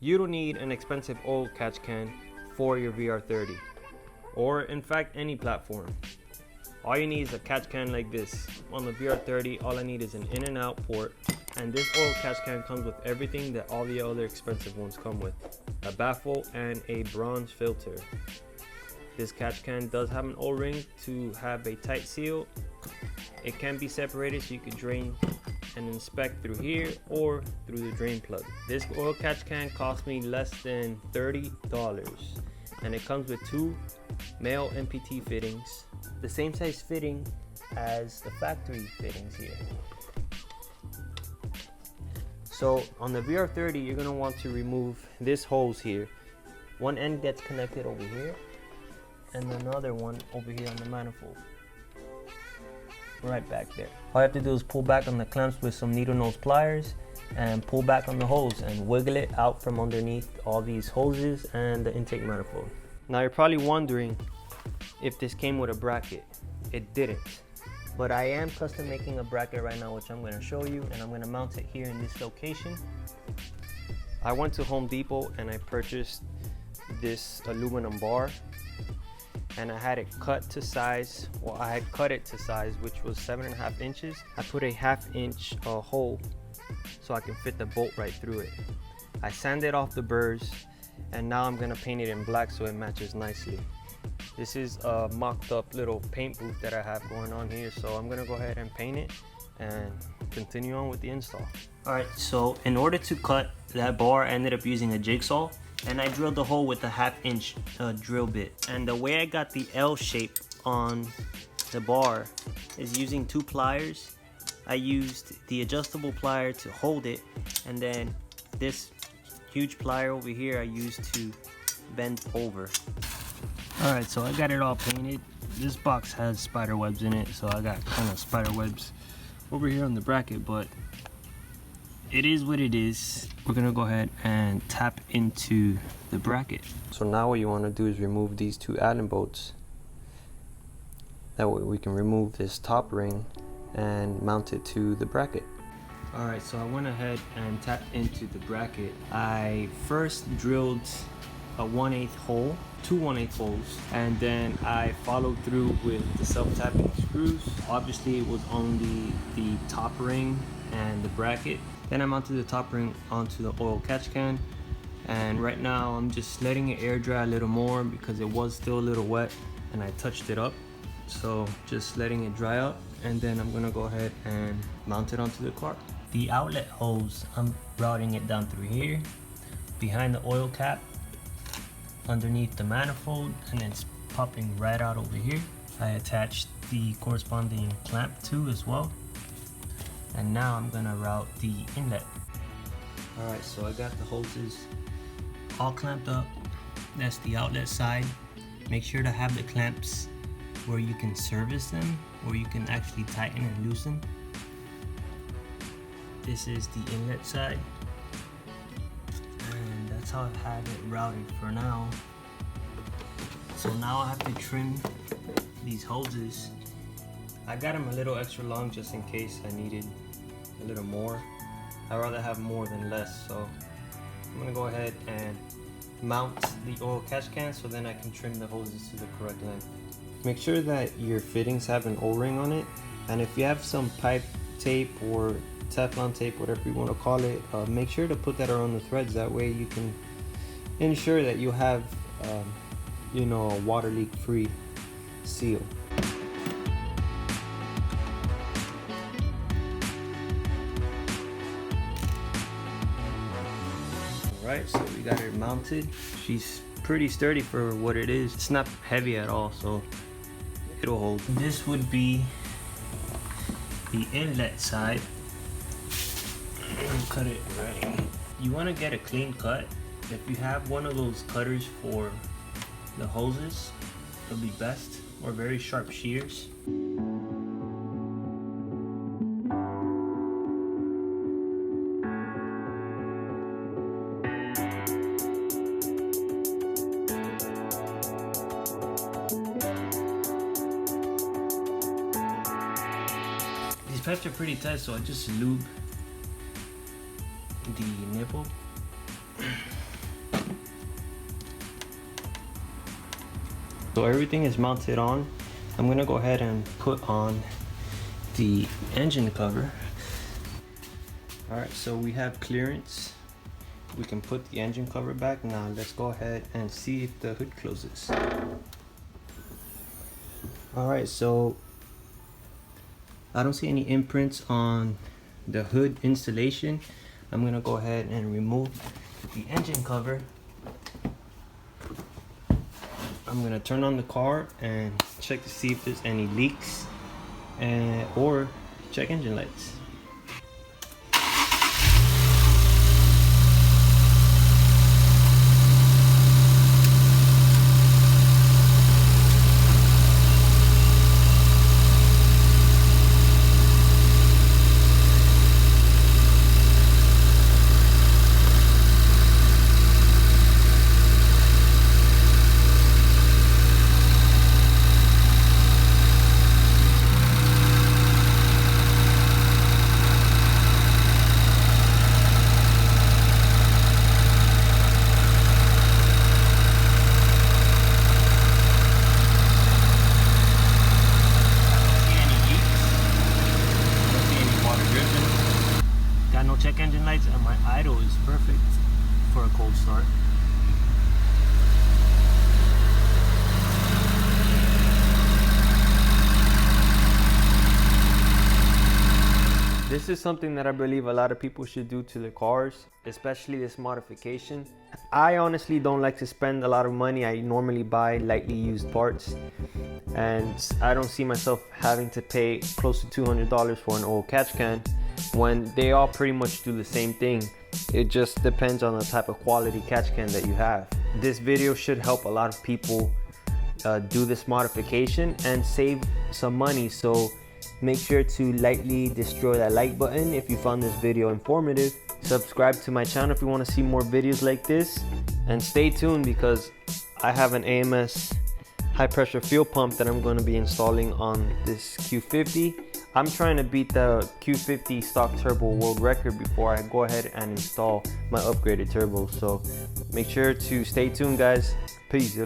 You don't need an expensive oil catch can for your VR30, or in fact any platform. All you need is a catch can like this. On the VR30, all I need is an in and out port, and this oil catch can comes with everything that all the other expensive ones come with: a baffle and a bronze filter. This catch can does have an O-ring to have a tight seal. It can be separated so you can drain and inspect through here or through the drain plug. This oil catch can cost me less than $30, and it comes with two male MPT fittings, the same size fitting as the factory fittings here. So on the VR30, you're gonna want to remove this hose here. One end gets connected over here, and another one over here on the manifold, right back there. All you have to do is pull back on the clamps with some needle nose pliers and pull back on the hose and wiggle it out from underneath all these hoses and the intake manifold. Now you're probably wondering if this came with a bracket. It didn't, but I am custom making a bracket right now, which I'm going to show you, and I'm going to mount it here in this location. I went to Home Depot and I purchased this aluminum bar, and I had it cut to size. Well, I had cut it to size, which was 7.5 inches. I put a 1/2 inch hole so I can fit the bolt right through it. I sanded off the burrs, and now I'm gonna paint it in black so it matches nicely. This is a mocked up little paint booth that I have going on here, so I'm gonna go ahead and paint it and continue on with the install. All right, so in order to cut that bar, I ended up using a jigsaw, and I drilled the hole with a 1/2 inch drill bit. And the way I got the L shape on the bar is using two pliers. I used the adjustable plier to hold it, and then this huge plier over here I used to bend over. All right, so I got it all painted. This box has spider webs in it, so I got kind of spider webs over here on the bracket, but it is what it is. We're gonna go ahead and tap into the bracket. So now what you want to do is remove these two Allen bolts. That way we can remove this top ring and mount it to the bracket. All right, so I went ahead and tapped into the bracket. I first drilled a 1/8 hole, two 1/8 holes, and then I followed through with the self-tapping screws. Obviously it was only the top ring and the bracket. Then I mounted the top ring onto the oil catch can, and right now I'm just letting it air dry a little more because it was still a little wet and I touched it up. So just letting it dry up, and then I'm gonna go ahead and mount it onto the car. The outlet hose, I'm routing it down through here, behind the oil cap, underneath the manifold, and it's popping right out over here. I attached the corresponding clamp too as well. And now I'm gonna route the inlet. All right, so I got the hoses all clamped up. That's the outlet side. Make sure to have the clamps where you can service them, or you can actually tighten and loosen. This is the inlet side, and that's how I have it routed for now. So now I have to trim these hoses. I got them a little extra long just in case I needed a little more. I'd rather have more than less, so I'm gonna go ahead and mount the oil catch can so then I can trim the hoses to the correct length. Make sure that your fittings have an O-ring on it, and if you have some pipe tape or Teflon tape, whatever you want to call it, make sure to put that around the threads. That way you can ensure that you have you know, a water leak free seal. Alright, so we got her mounted. She's pretty sturdy for what it is. It's not heavy at all, so it'll hold. This would be the inlet side. Cut it right. You want to get a clean cut. If you have one of those cutters for the hoses, it'll be best, or very sharp shears. These pipes are pretty tight, so I just lube the nipple. So everything is mounted on. I'm gonna go ahead and put on the engine cover. All right, so we have clearance. We can put the engine cover back. Now let's go ahead and see if the hood closes. All right, so I don't see any imprints on the hood installation. I'm gonna go ahead and remove the engine cover. I'm gonna turn on the car and check to see if there's any leaks or check engine lights. Got no check engine lights, and my idle is perfect for a cold start. This is something that I believe a lot of people should do to their cars, especially this modification. I honestly don't like to spend a lot of money. I normally buy lightly used parts, and I don't see myself having to pay close to $200 for an old catch can when they all pretty much do the same thing. It just depends on the type of quality catch can that you have. This video should help a lot of people do this modification and save some money. So make sure to lightly destroy that like button if you found this video informative. Subscribe to my channel if you want to see more videos like this, and stay tuned because I have an AMS high pressure fuel pump that I'm going to be installing on this Q50. I'm trying to beat the Q50 stock turbo world record before I go ahead and install my upgraded turbo. So make sure to stay tuned, guys. Peace.